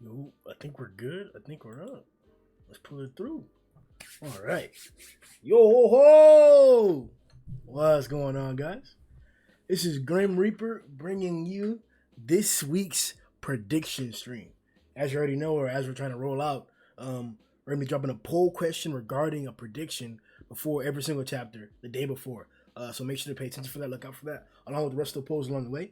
Yo, I think we're good. I think we're up. Let's pull it through. All right. Yo ho ho! What's going on, guys? This is Grim Reaper bringing you this week's prediction stream. As you already know, or as we're trying to roll out, we're gonna be dropping a poll question regarding a prediction before every single chapter the day before. So make sure to pay attention for that. Look out for that, along with the rest of the polls along the way.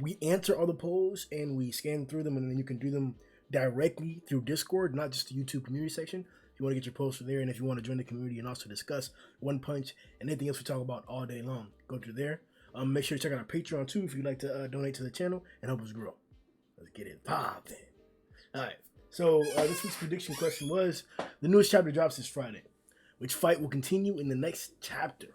We answer all the polls and we scan through them, and then you can do them directly through Discord, not just the YouTube community section. If you want to get your posts from there, and if you want to join the community and also discuss One Punch and anything else we talk about all day long, go through there. Make sure to check out our Patreon too if you'd like to donate to the channel and help us grow. Let's get it popping. All right. So this week's prediction question was: the newest chapter drops this Friday. Which fight will continue in the next chapter?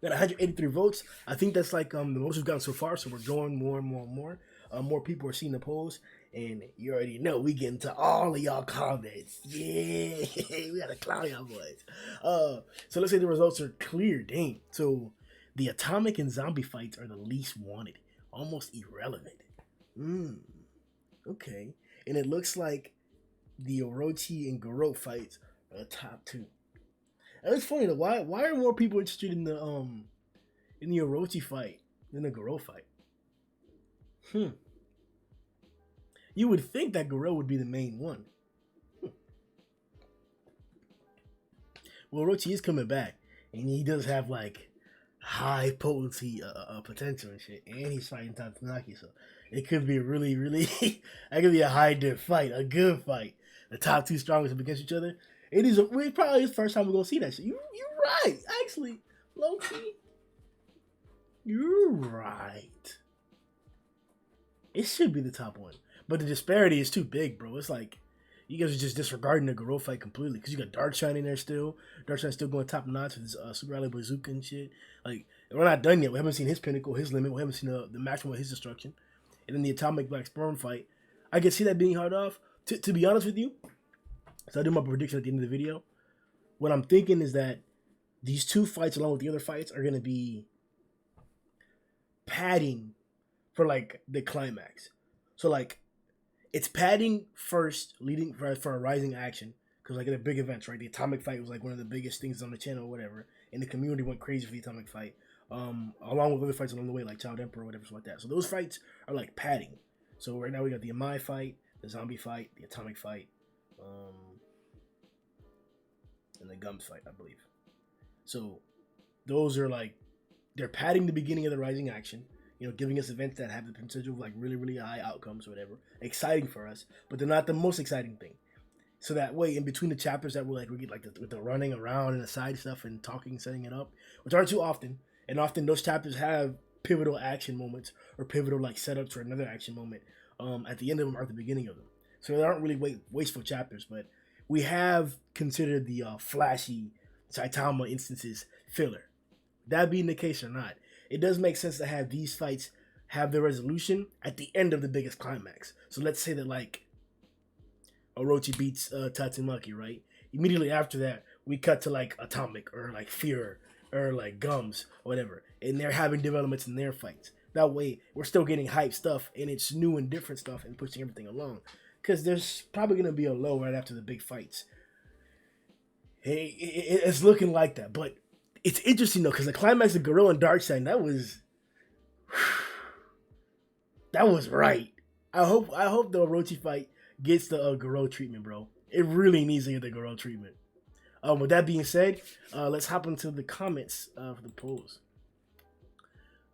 We got 183 votes. I think that's like the most we've gotten so far. So we're going more and more and more. More people are seeing the polls, and you already know we get into all of y'all comments. Yeah, we gotta clown y'all boys. So let's say the results are clear. Dang. So the atomic and zombie fights are the least wanted, almost irrelevant. Okay. And it looks like the Orochi and Garou fights are the top two. And it's funny though. Why are more people interested in the Orochi fight than the Garou fight? You would think that Garou would be the main one. Well, Orochi is coming back, and he does have like high potency potential and shit, and he's fighting Tatsunaki, so it could be a really, really that could be a high dip fight, a good fight. The top two strongest up against each other. It's probably the first time we're gonna see that shit. You're right, actually, low key. You're right. It should be the top one, but the disparity is too big, bro. It's like you guys are just disregarding the Garou fight completely because you got Darkshine in there still. Darkshine's still going top notch with his Super Rally Bazooka and shit. Like, we're not done yet. We haven't seen his pinnacle, his limit. We haven't seen the maximum of his destruction. And then the Atomic Black Sperm fight. I can see that being hard off. To be honest with you, so I do my prediction at the end of the video. What I'm thinking is that these two fights, along with the other fights, are going to be padding for, like, the climax. So, like, it's padding first, leading for a rising action. Because, like, in the big events, right? The Atomic fight was, like, one of the biggest things on the channel or whatever. And the community went crazy for the Atomic fight. Along with other fights along the way, like Child Emperor or whatever, like that. So those fights are, like, padding. So right now we got the Amai fight, the Zombie fight, the Atomic fight, and the Gums fight, I believe. So those are, like, they're padding the beginning of the rising action. You know, giving us events that have the potential of, like, really, really high outcomes or whatever. Exciting for us, but they're not the most exciting thing. So that way, in between the chapters that we get like with the running around and the side stuff and talking, setting it up, which aren't too often. And often those chapters have pivotal action moments or pivotal, like, setups for another action moment at the end of them or at the beginning of them. So they aren't really wasteful chapters, but we have considered the flashy Saitama instances filler. That being the case or not, it does make sense to have these fights have their resolution at the end of the biggest climax. So let's say that, like, Orochi beats Tatsumaki, right? Immediately after that, we cut to, like, Atomic or, like, Fear or, like, Gums or whatever. And they're having developments in their fights. That way, we're still getting hype stuff, and it's new and different stuff and pushing everything along. Because there's probably going to be a low right after the big fights. Hey, it's looking like that. But it's interesting, though, because the climax of Garou and Darkseid, that was right. I hope the Orochi fight gets the Garou treatment, bro. It really needs to get the Garou treatment. With that being said, let's hop into the comments for the polls.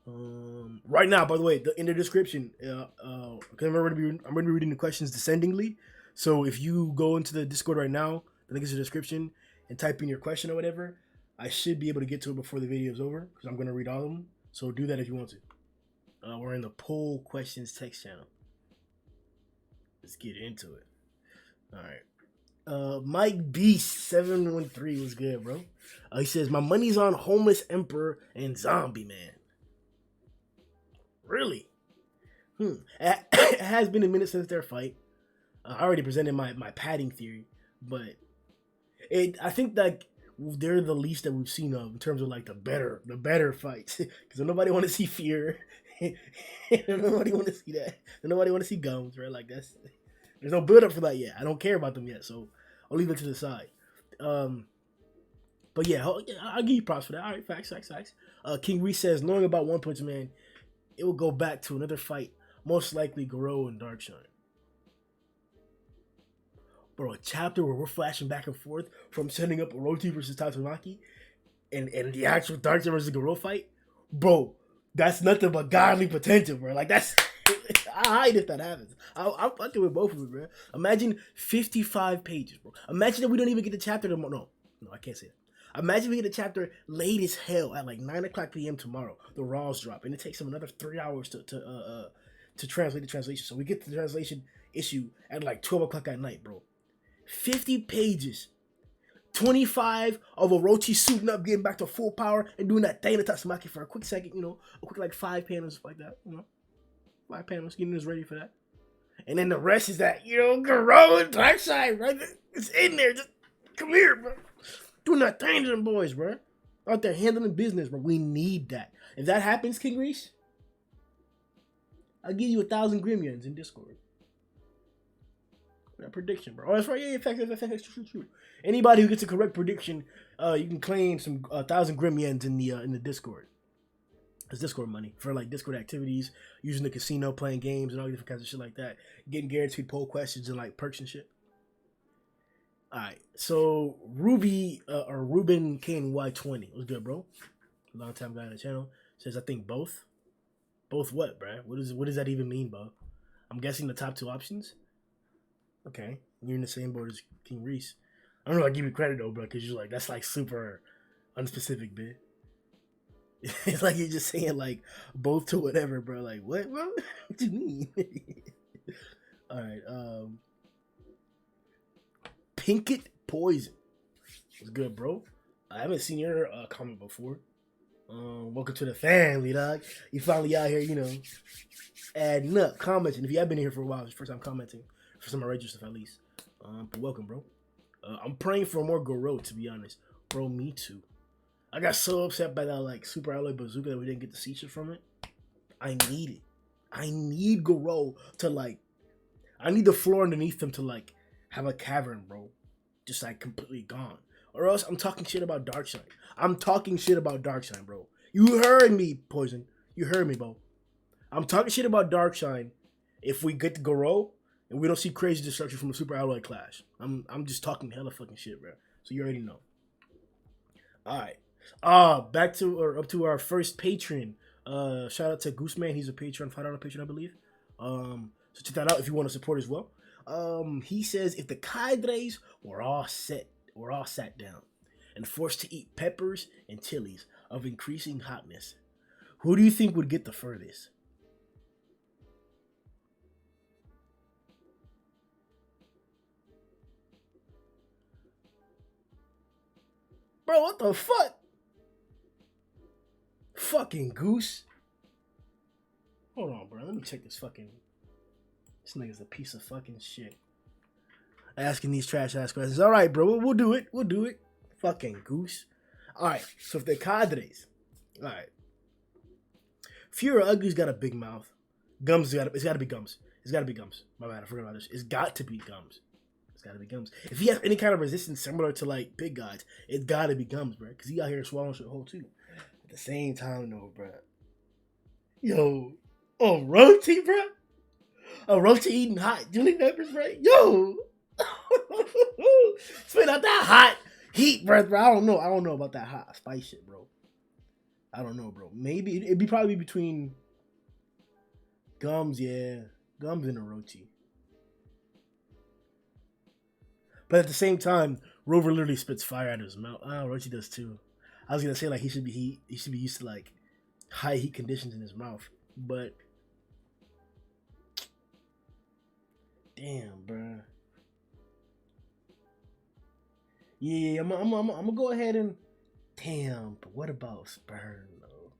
Right now, by the way, in the description, I'm going to be reading the questions descendingly. So if you go into the Discord right now, the link is in the description, and type in your question or whatever, I should be able to get to it before the video is over, because I'm going to read all of them. So do that if you want to. We're in the poll questions text channel. Let's get into it. All right. Mike Beast 713 was good, bro. He says, my money's on Homeless Emperor and Zombie Man. Really? It has been a minute since their fight. I already presented my padding theory, but I think that they're the least that we've seen of in terms of, like, the better fights. Because nobody want to see Fear. Nobody want to see that. Nobody want to see Gums, right? Like, There's no build up for that yet. I don't care about them yet, so I'll leave it to the side. But yeah, I'll give you props for that. All right, facts. King Reese says, knowing about One Punch Man, it will go back to another fight, most likely Garou and Darkshine. Bro, a chapter where we're flashing back and forth from setting up Orochi versus Tatsumaki and the actual Darkshine versus Garou fight. Bro, that's nothing but godly potential, bro. Like, that's... I hide if that happens. I'm fucking with both of them, bro. Imagine 55 pages, bro. Imagine that we don't even get the chapter tomorrow. No, I can't say that. Imagine we get a chapter late as hell at like 9 o'clock p.m. tomorrow. The Raws drop, and it takes them another 3 hours to translate the translation. So we get the translation issue at like 12 o'clock at night, bro. 50 pages. 25 of Orochi suiting up, getting back to full power, and doing that thing to Tatsumaki for a quick second, you know, a quick like 5 panels like that, you know. 5 panels, getting us ready for that. And then the rest is that, you know, Garou and Darkseid, right? It's in there. Just come here, bro. Doing that thing to them boys, bro. Out there handling business, bro. We need that. If that happens, King Reese, I'll give you 1,000 Grimm yens in Discord. That prediction, bro. Oh, that's right. Yeah, that's true. Anybody who gets a correct prediction, you can claim some 1,000 Grimm yens in the Discord. It's Discord money for like Discord activities, using the casino, playing games, and all different kinds of shit like that. Getting guaranteed poll questions and like perks and shit. All right, so Ruben KNY20 was good, bro. Long time guy on the channel says I think both. Both what, bro? What does that even mean, bro? I'm guessing the top 2 options. Okay, you're in the same boat as King Reese. I don't know if I give you credit though, bro, because you're like that's like super unspecific, bit. It's like you're just saying like both to whatever, bro. Like what, bro? What do you mean? All right. Pinkett Poison. What's good, bro? I haven't seen your comment before. Welcome to the family, dog. You finally out here, you know, adding up, commenting. If you have been here for a while, it's your first time commenting for some of my regular stuff at least. But welcome, bro. I'm praying for more Garou, to be honest, bro. Me too. I got so upset by that like Super Alloy Bazooka that we didn't get the feature from it. I need it. I need Garou to like. I need the floor underneath them to like have a cavern, bro, just like completely gone. Or else I'm talking shit about Darkseid. I'm talking shit about Darkseid, bro. You heard me, Poison. You heard me, bro. I'm talking shit about Darkseid if we get the Garou and we don't see crazy destruction from the Super Alloy Clash. I'm just talking hella fucking shit, bro. So you already know. All right. Back to or up to our first patron. Shout out to Gooseman. He's a patron, $5 patron, I believe. So check that out if you want to support as well. He says if the cadres were all sat down and forced to eat peppers and chilies of increasing hotness, who do you think would get the furthest? Bro, what the fuck? Fucking Goose. Hold on, bro. Let me check this fucking... This nigga's a piece of fucking shit. Asking these trash ass questions. All right, bro. We'll do it. We'll do it. Fucking Goose. All right. So if they're cadres. All right. Fiora Ugly's got a big mouth. It's got to be Gums. It's got to be Gums. My bad. I forgot about this. It's got to be Gums. It's got to be Gums. If he has any kind of resistance similar to like big guys, it's got to be Gums, bro. Because he out here swallowing shit whole too. At the same time, though, bro. Yo. Orochi, bro. Orochi eating hot chili peppers, right? Yo. Spit out that hot heat, bro. I don't know. I don't know about that hot spice shit, bro. I don't know, bro. Maybe it'd be probably between Gums, yeah. Gums and Orochi. But at the same time, Rover literally spits fire out of his mouth. Orochi does too. I was gonna say like he should be used to like high heat conditions in his mouth. But damn, bro. Yeah, I'm gonna go ahead and damn. But what about Sperm though?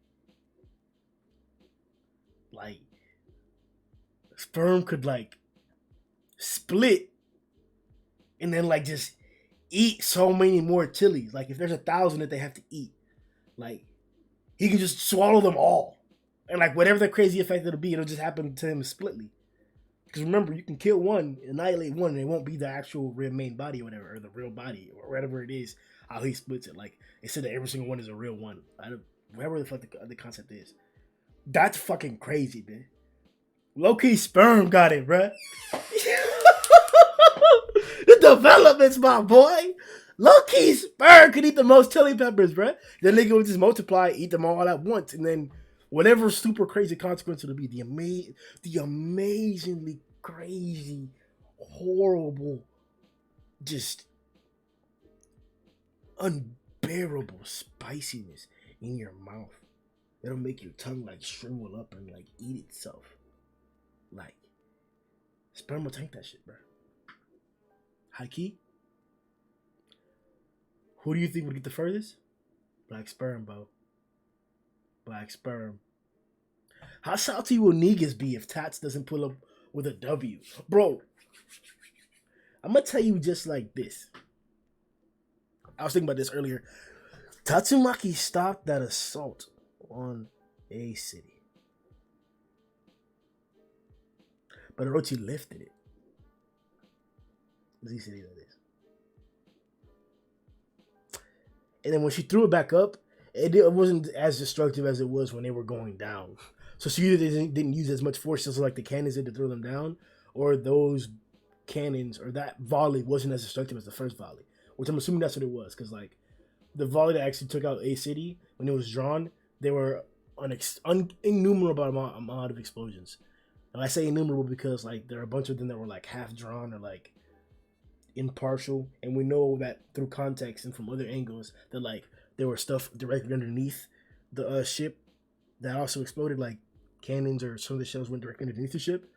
Like Sperm could like split and then like just eat so many more chilies. Like if there's 1,000 that they have to eat, like he can just swallow them all, and like whatever the crazy effect it'll be, it'll just happen to him splitly. Because remember, you can kill one, annihilate one, and it won't be the actual real main body or whatever, or the real body, or whatever it is, how he splits it. Like, it said that every single one is a real one. Whatever the fuck the concept is. That's fucking crazy, man. Low-key sperm got it, bruh. The developments, my boy. Low-key sperm could eat the most chili peppers, bruh. Then nigga would just multiply, eat them all at once, and then whatever super crazy consequence it'll be, the amazingly crazy, horrible, just unbearable spiciness in your mouth. It'll make your tongue like shrivel up and like eat itself. Like, sperm will tank that shit, bro. High key. Who do you think would get the furthest? Black sperm, bro. Black sperm. How salty will niggas be if Tats doesn't pull up with a W? Bro, I'm gonna tell you just like this. I was thinking about this earlier. Tatsumaki stopped that assault on A City, but Orochi lifted it. Z City, that is. And then when she threw it back up, it wasn't as destructive as it was when they were going down. So she either didn't use as much force as like the cannons did to throw them down, or those cannons or that volley wasn't as destructive as the first volley. Which I'm assuming that's what it was, because like the volley that actually took out A City when it was drawn, there were an innumerable amount of explosions. And I say innumerable because like there are a bunch of them that were like half drawn or like impartial, and we know that through context and from other angles that like there were stuff directly underneath the ship that also exploded, like cannons or some of the shells went directly underneath the ship,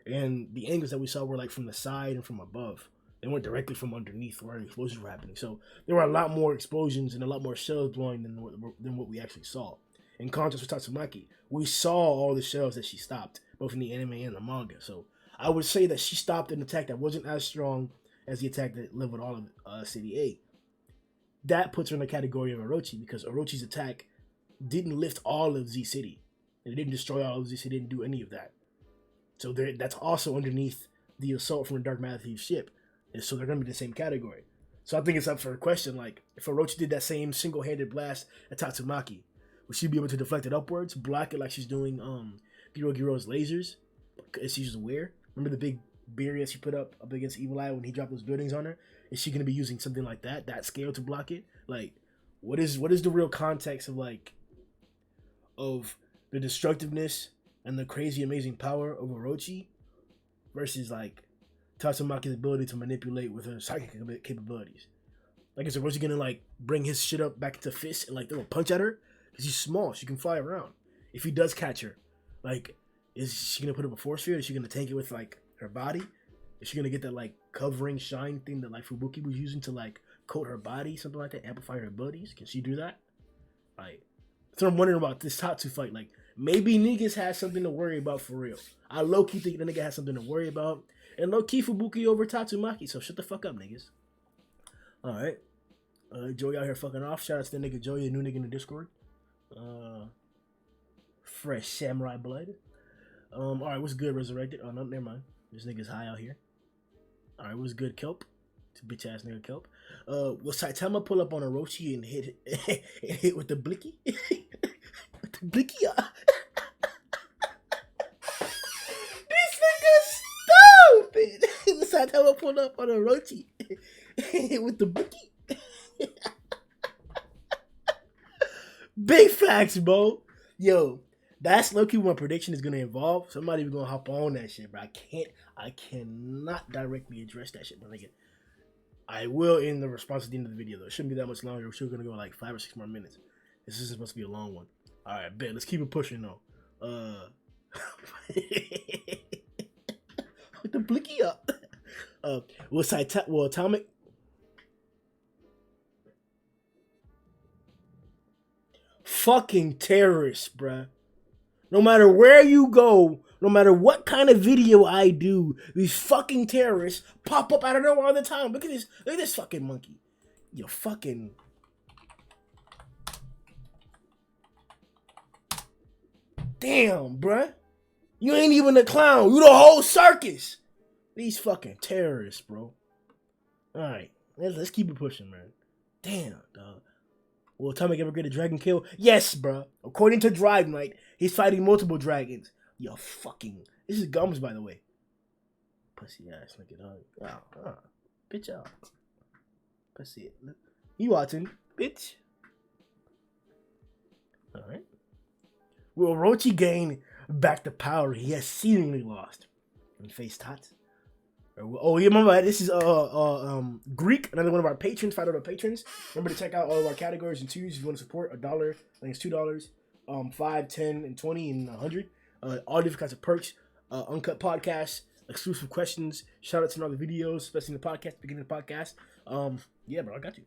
and the angles that we saw were like from the side and from above. They went directly from underneath where the explosions were happening. So there were a lot more explosions and a lot more shells blowing than what we actually saw. In contrast with Tatsumaki, we saw all the shells that she stopped, both in the anime and the manga. So I would say that she stopped an attack that wasn't as strong as the attack that leveled all of City 8. That puts her in the category of Orochi, because Orochi's attack didn't lift all of Z City. It didn't destroy all of Z City, didn't do any of that. So that's also underneath the assault from the Dark Matter Thief ship. And so they're going to be the same category. So I think it's up for a question, like, if Orochi did that same single-handed blast at Tatsumaki, would she be able to deflect it upwards, block it like she's doing Giro's lasers, as she's aware? Remember the big barrier she put up against Evil Eye when he dropped those buildings on her? Is she going to be using something like that scale to block it? Like, what is the real context of, like, of the destructiveness and the crazy amazing power of Orochi versus, like, Tatsumaki's ability to manipulate with her psychic capabilities? Like, is Orochi gonna like bring his shit up back to fist and like throw a punch at her? Because she's small, she can fly around. If he does catch her, like, is she gonna put up a force field? Is she gonna tank it with like her body? Is she gonna get that like covering shine thing that like Fubuki was using to like coat her body, something like that, amplify her abilities? Can she do that? Like, so I'm wondering about this Tatsu fight. Like, maybe niggas has something to worry about for real. I low key think the nigga has something to worry about. And low-key Fubuki over Tatsumaki, so shut the fuck up, niggas. Alright. Joey out here fucking off. Shout out to the nigga Joey, a new nigga in the Discord. Fresh samurai blood. Alright, what's good, Resurrected? Oh, no, never mind. This nigga's high out here. Alright, what's good, Kelp? It's a bitch-ass nigga, Kelp. Will Saitama pull up on Orochi and hit with the blicky? With the blicky? Saitama pulled up on Orochi with the bookie. Big facts, bro. Yo, that's low-key what my prediction is gonna involve. Somebody gonna hop on that shit, bro. I cannot directly address that shit, but nigga, I will in the response at the end of the video though. It shouldn't be that much longer. We're still gonna go like 5 or 6 more minutes. This is supposed to be a long one. All right, bet. Let's keep it pushing though. With the blicky up. Will Atomic fucking terrorists, bruh. No matter where you go, no matter what kind of video I do, these fucking terrorists pop up out of nowhere all the time. Look at this fucking monkey. You fucking damn, bruh. You ain't even a clown. You the whole circus. These fucking terrorists, bro. All right, let's keep it pushing, man. Damn, dog. Will Atomic ever get a dragon kill? Yes, bro. According to Drive Night, he's fighting multiple dragons. Yo, fucking. This is Gums, by the way. Pussy ass nigga, dog. Bitch out. Pussy. You watching, bitch? All right. Will Orochi gain back the power he has seemingly lost and face Tots? Oh, yeah, remember, this is Greek, another one of our patrons, $5 patrons. Remember to check out all of our categories and tiers if you want to support. $1, I think it's $2, 5, 10, and 20, and 100. All different kinds of perks, uncut podcasts, exclusive questions, shout outs in all the videos, especially in the podcast, beginning of the podcast. Yeah, bro, I got you.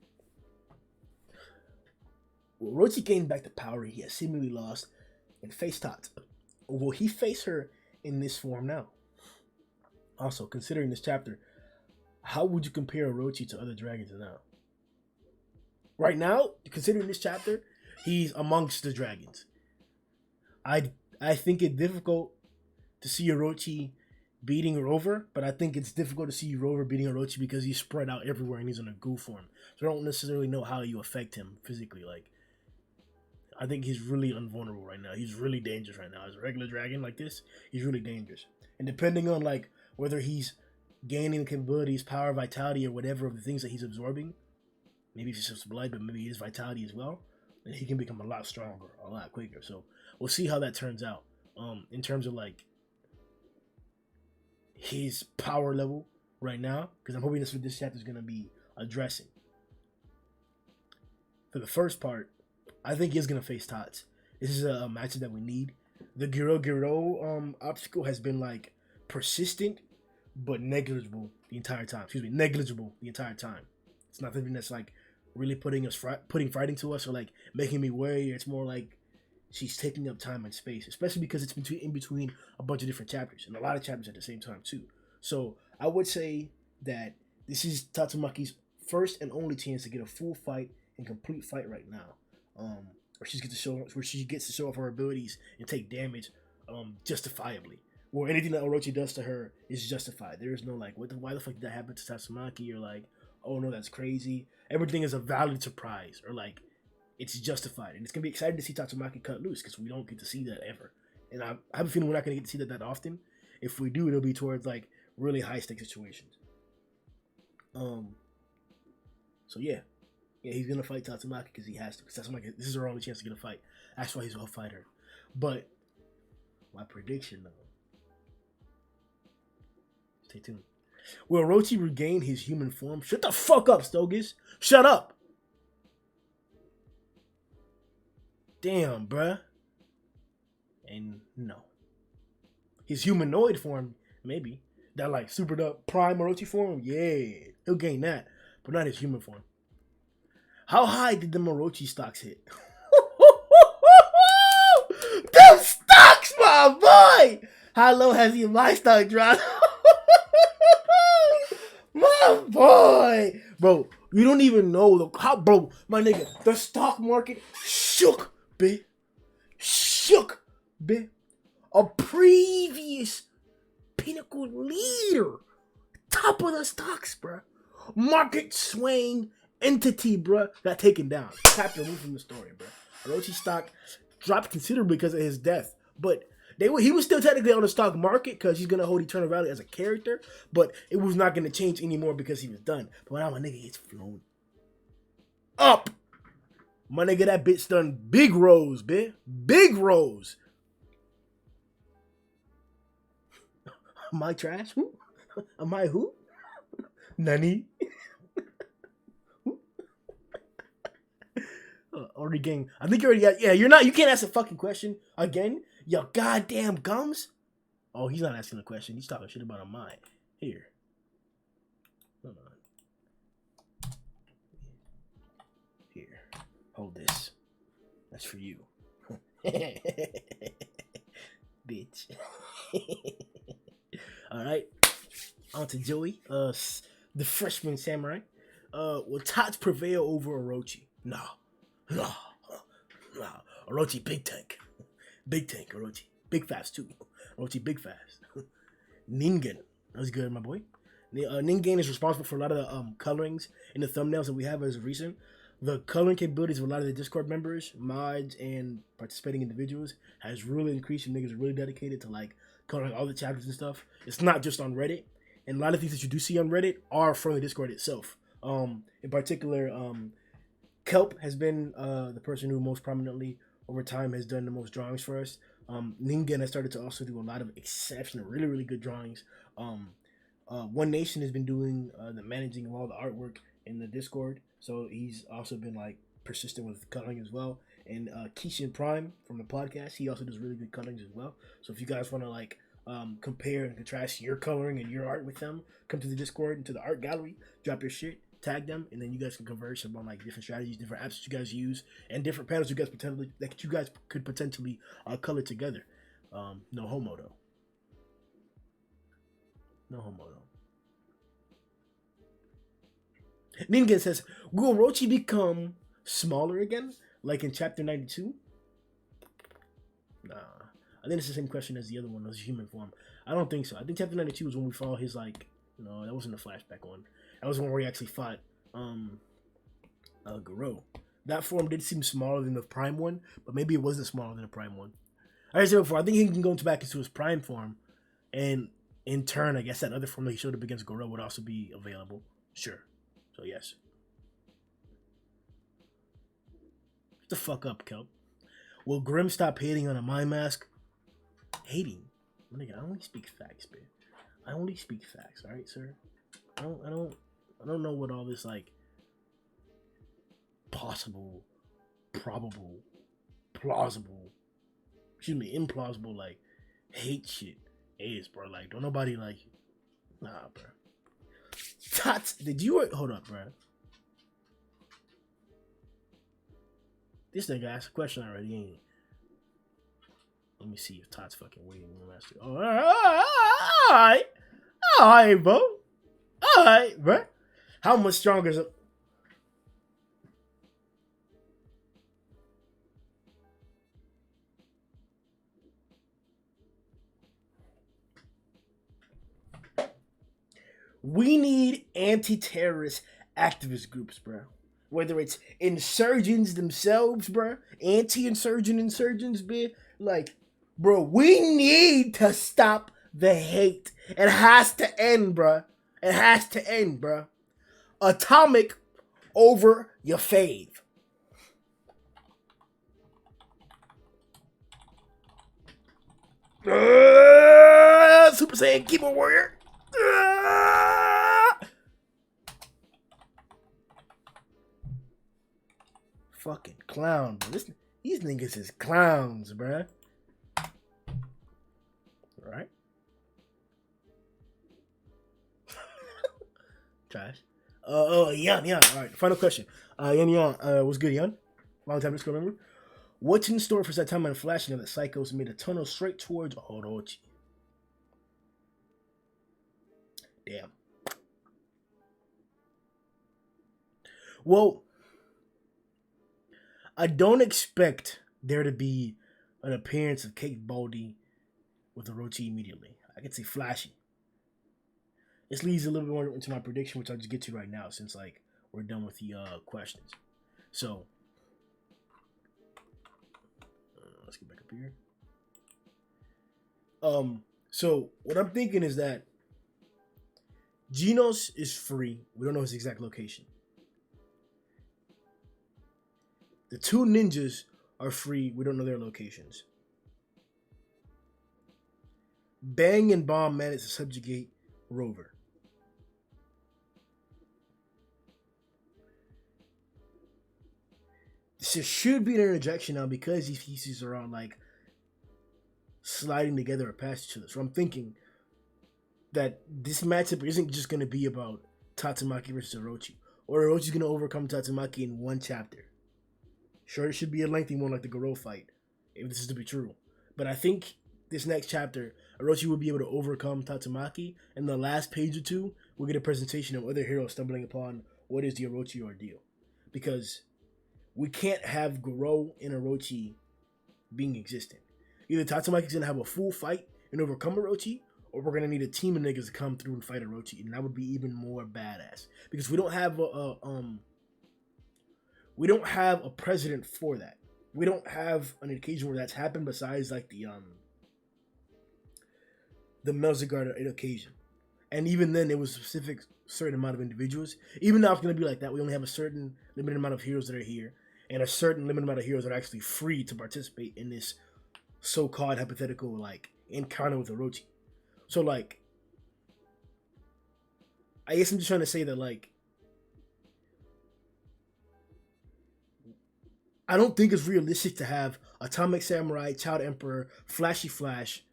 Will Orochi gain back the power he has seemingly lost and face Tots? Or will he face her in this form now? Also, considering this chapter, how would you compare Orochi to other dragons now? Right now, considering this chapter, he's amongst the dragons. I think it's difficult to see Orochi beating Rover, but I think it's difficult to see Rover beating Orochi because he's spread out everywhere and he's in a goo form. So I don't necessarily know how you affect him physically. Like, I think he's really invulnerable right now. He's really dangerous right now. As a regular dragon like this, he's really dangerous. And depending on like whether he's gaining capabilities, power, vitality, or whatever of the things that he's absorbing, maybe it's just blood, but maybe his vitality as well, and he can become a lot stronger, a lot quicker. So we'll see how that turns out. In terms of like his power level right now, because I'm hoping this chapter is gonna be addressing. For the first part, I think he's gonna face Tots. This is a matchup that we need. The Garou obstacle has been like persistent but negligible the entire time. Negligible the entire time. It's not something that's like really putting fighting to us or like making me worry. It's more like she's taking up time and space, especially because it's in between a bunch of different chapters and a lot of chapters at the same time too. So I would say that this is Tatsumaki's first and only chance to get a full fight and complete fight right now. Where she gets to show off her abilities and take damage justifiably. Where anything that Orochi does to her is justified. There is no like, why the fuck did that happen to Tatsumaki? Or like, oh no, that's crazy. Everything is a valid surprise, or like, it's justified. And it's gonna be exciting to see Tatsumaki cut loose because we don't get to see that ever. And I have a feeling we're not gonna get to see that often. If we do, it'll be towards like really high stake situations. So yeah, he's gonna fight Tatsumaki because he has to. Because Tatsumaki, this is her only chance to get a fight. That's why he's gonna fight her. But my prediction though. Stay tuned. Will Orochi regain his human form? Shut the fuck up, Stogus. Shut up. Damn, bruh. And no. His humanoid form, maybe. That like supered up prime Orochi form, yeah. He'll gain that. But not his human form. How high did the Orochi stocks hit? Them stocks, my boy! How low has your my stock dropped? My boy! Bro, you don't even know how, bro, my nigga, the stock market shook, bitch. Shook, bitch. A previous pinnacle leader. Top of the stocks, bruh. Market swaying entity, bruh, got taken down. Chapter removed from the story, bruh. Orochi stock dropped considerably because of his death, but he was still technically on the stock market because he's gonna hold eternal value as a character, but it was not gonna change anymore because he was done. But now my nigga gets flown up. My nigga, that bitch done big rows, bitch. Big rows. Am I trash? Who? Am I who? Nani? Already gang. I think you already got. Yeah, you're not. You can't ask a fucking question again. Yo, goddamn Gums. Oh, he's not asking a question. He's talking shit about a mind. Here. Hold on. Here. Hold this. That's for you. Bitch. Alright. On to Joey. The freshman samurai. Will Tots prevail over Orochi? No. Orochi big tank. Big tank, Orochi. Big fast too. Orochi big fast. Ningen. That was good, my boy. Ningen is responsible for a lot of the colorings in the thumbnails that we have as of recent. The coloring capabilities of a lot of the Discord members, mods, and participating individuals has really increased, and niggas are really dedicated to like coloring all the chapters and stuff. It's not just on Reddit, and a lot of things that you do see on Reddit are from the Discord itself. In particular, Kelp has been the person who most prominently over time has done the most drawings for us. Ningen has started to also do a lot of exceptional, really, really good drawings. One Nation has been doing the managing of all the artwork in the Discord, so he's also been like persistent with coloring as well. And Keishan Prime from the podcast, he also does really good colorings as well. So if you guys want to like compare and contrast your coloring and your art with them, come to the Discord and to the art gallery, drop your shit, tag them, and then you guys can converse about like different strategies, different apps that you guys use, and different panels you guys could potentially color together. No homo though. No homo though. Ningen says, will Orochi become smaller again, like in chapter 92? Nah. I think it's the same question as the other one, as human form. I don't think so. I think chapter 92 was when we follow his like, no, that wasn't a flashback one. That was one where he actually fought Garou. That form did seem smaller than the prime one, but maybe it wasn't smaller than the prime one. Like I said before, I think he can go back into his prime form, and in turn, I guess that other form that he showed up against Garou would also be available. Sure. So yes. Shut the fuck up, Kelp. Will Grimm stop hating on a mind mask? Hating? Nigga, I only speak facts, man. I only speak facts, alright, sir? I don't know what all this like possible, probable, plausible, implausible like hate shit is, bro. Like, don't nobody like, nah, bro. Tots, did you hold up, bro? This nigga asked a question already, ain't he? Let me see if Tots fucking waiting. Oh, all right, bro. All right, bro. How much stronger is it? We need anti-terrorist activist groups, bro. Whether it's insurgents themselves, bro, insurgents, bro. Like, bro, we need to stop the hate. It has to end, bro. It has to end, bro. Atomic over your fave. Super Saiyan Keyboard Warrior. Fucking clown, bro. These niggas is clowns, bro. Right? Trash. Yan. Alright, final question. Yan, what's good, Yan? Long time to remember. What's in store for Saitama and Flash now that Psychos made a tunnel straight towards Orochi? Damn. Well, I don't expect there to be an appearance of Cake Baldy with Orochi immediately. I could say flashy. This leads a little bit more into my prediction, which I'll just get to right now since like we're done with the questions. So let's get back up here. So what I'm thinking is that Genos is free. We don't know his exact location. The two ninjas are free. We don't know their locations. Bang and Bomb managed to subjugate Rover. This should be an interjection now because these pieces are all like sliding together or past each other. So I'm thinking that this matchup isn't just going to be about Tatsumaki versus Orochi. Or Orochi's going to overcome Tatsumaki in one chapter. Sure, it should be a lengthy one like the Garou fight, if this is to be true. But I think this next chapter, Orochi will be able to overcome Tatsumaki, and the last page or two, we'll get a presentation of other heroes stumbling upon what is the Orochi ordeal. Because we can't have Garou and Orochi being existent. Either Tatsumaki's going to have a full fight, and overcome Orochi, or we're gonna need a team of niggas to come through and fight Orochi, and that would be even more badass because we don't have a precedent for that. We don't have an occasion where that's happened besides like the Melzigard occasion, and even then it was a specific certain amount of individuals. Even now it's gonna be like that. We only have a certain limited amount of heroes that are here, and a certain limited amount of heroes that are actually free to participate in this so-called hypothetical like encounter with Orochi. So like, I guess I'm just trying to say that like, I don't think it's realistic to have Atomic Samurai, Child Emperor, Flashy Flash,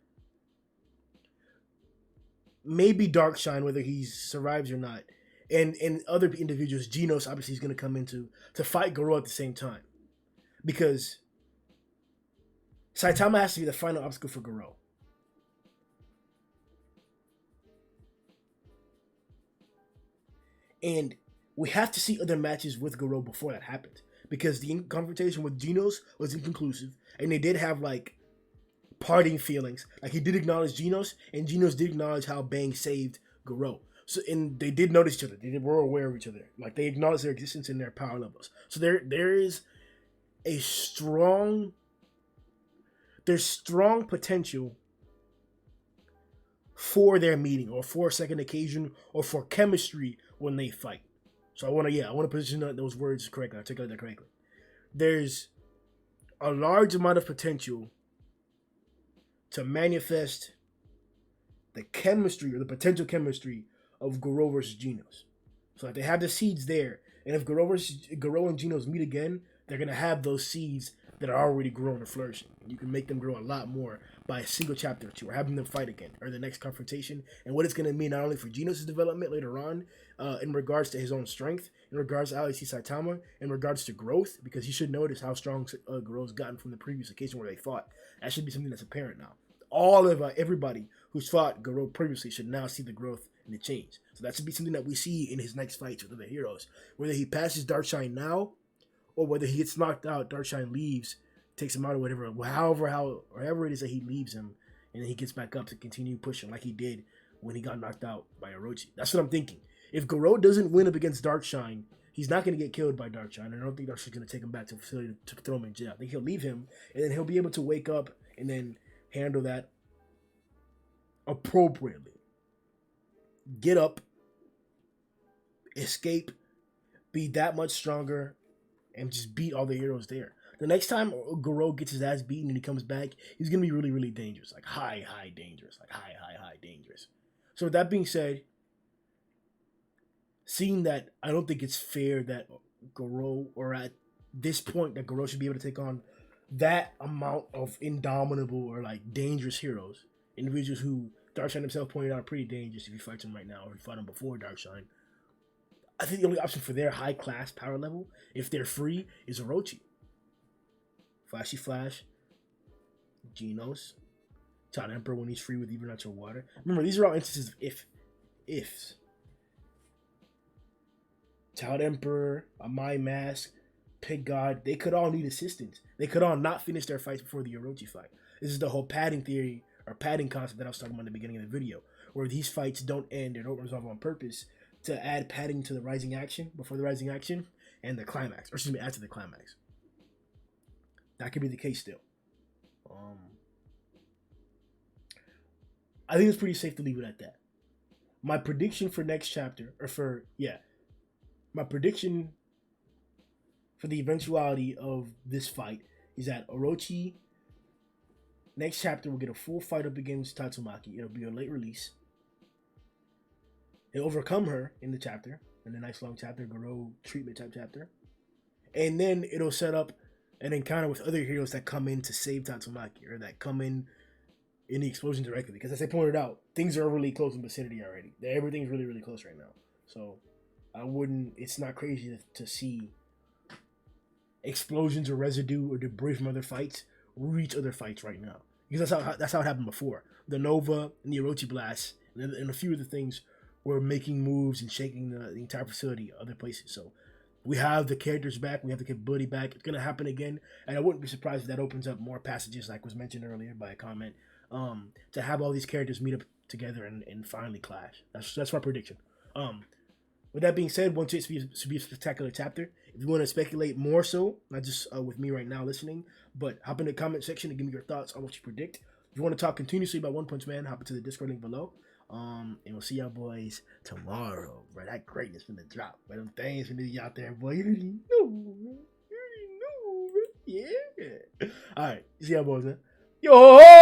maybe Darkshine, whether he survives or not, and other individuals. Genos obviously is going to come into to fight Garou at the same time, because Saitama has to be the final obstacle for Garou. And we have to see other matches with Garou before that happens, because the confrontation with Genos was inconclusive, and they did have like parting feelings. Like he did acknowledge Genos, and Genos did acknowledge how Bang saved Garou. So, and they did notice each other. They were aware of each other. Like they acknowledged their existence and their power levels. So there is a strong potential for their meeting, or for a second occasion, or for chemistry when they fight. So I want to position those words correctly, articulate that correctly. There's a large amount of potential to manifest the chemistry or the potential chemistry of Garou versus Genos. So like they have the seeds there, and if Garou and Genos meet again, they're gonna have those seeds that are already growing and flourishing. You can make them grow a lot more by a single chapter or two, or having them fight again, or the next confrontation, and what it's going to mean not only for Genos' development later on, in regards to his own strength, in regards to how he sees Saitama, in regards to growth, because you should notice how strong Garou's gotten from the previous occasion where they fought. That should be something that's apparent now. All of everybody who's fought Garou previously should now see the growth and the change. So that should be something that we see in his next fights with other heroes. Whether he passes Darkshine now, or whether he gets knocked out, Darkshine leaves, takes him out or whatever, however it is that he leaves him, and then he gets back up to continue pushing like he did when he got knocked out by Orochi. That's what I'm thinking. If Garou doesn't win up against Darkshine, he's not going to get killed by Darkshine. I don't think Darkshine's going to take him back to the facility to throw him in jail. I think he'll leave him, and then he'll be able to wake up and then handle that appropriately. Get up, escape, be that much stronger, and just beat all the heroes there. The next time Garou gets his ass beaten and he comes back, he's going to be really, really dangerous. Like high dangerous. Like high dangerous. So with that being said, seeing that I don't think it's fair that Garou, or at this point that Garou should be able to take on that amount of indomitable or like dangerous heroes, individuals who Darkshine himself pointed out are pretty dangerous if he fights them right now, or if he fought them before Darkshine. I think the only option for their high class power level, if they're free, is Orochi. Flashy Flash, Genos, Child Emperor when he's free with even natural water. Remember, these are all instances of ifs. Child Emperor, a My Mask, Pig God, they could all need assistance. They could all not finish their fights before the Orochi fight. This is the whole padding theory, or padding concept that I was talking about in the beginning of the video, where these fights don't end or don't resolve on purpose to add padding to the rising action, before the rising action, and the climax, or excuse me, after the climax. That could be the case still. I think it's pretty safe to leave it at that. My prediction for next chapter, my prediction for the eventuality of this fight is that Orochi, next chapter, will get a full fight up against Tatsumaki. It'll be a late release. He'll overcome her in the chapter, in the nice long chapter, Garou treatment type chapter. And then it'll set up an encounter with other heroes that come in to save Tatsumaki, or that come in the explosion directly. Because as I pointed out, things are really close in vicinity already. Everything's really, really close right now. So it's not crazy to see explosions or residue or debris from other fights reach other fights right now. Because that's how it happened before. The Nova and the Orochi Blast and a few of the things were making moves and shaking the entire facility other places. So we have the characters back. We have the capability back. It's going to happen again. And I wouldn't be surprised if that opens up more passages, like was mentioned earlier by a comment, to have all these characters meet up together and finally clash. That's my prediction. With that being said, one should be a spectacular chapter. If you want to speculate more so, not just with me right now listening, but hop in the comment section and give me your thoughts on what you predict. If you want to talk continuously about One Punch Man, hop into the Discord link below. And we'll see y'all boys tomorrow. Bro, that greatness finna drop. But them things finna be out there, boy. You already know, man. You already know, man. Yeah. Alright, see y'all boys, man. Yo!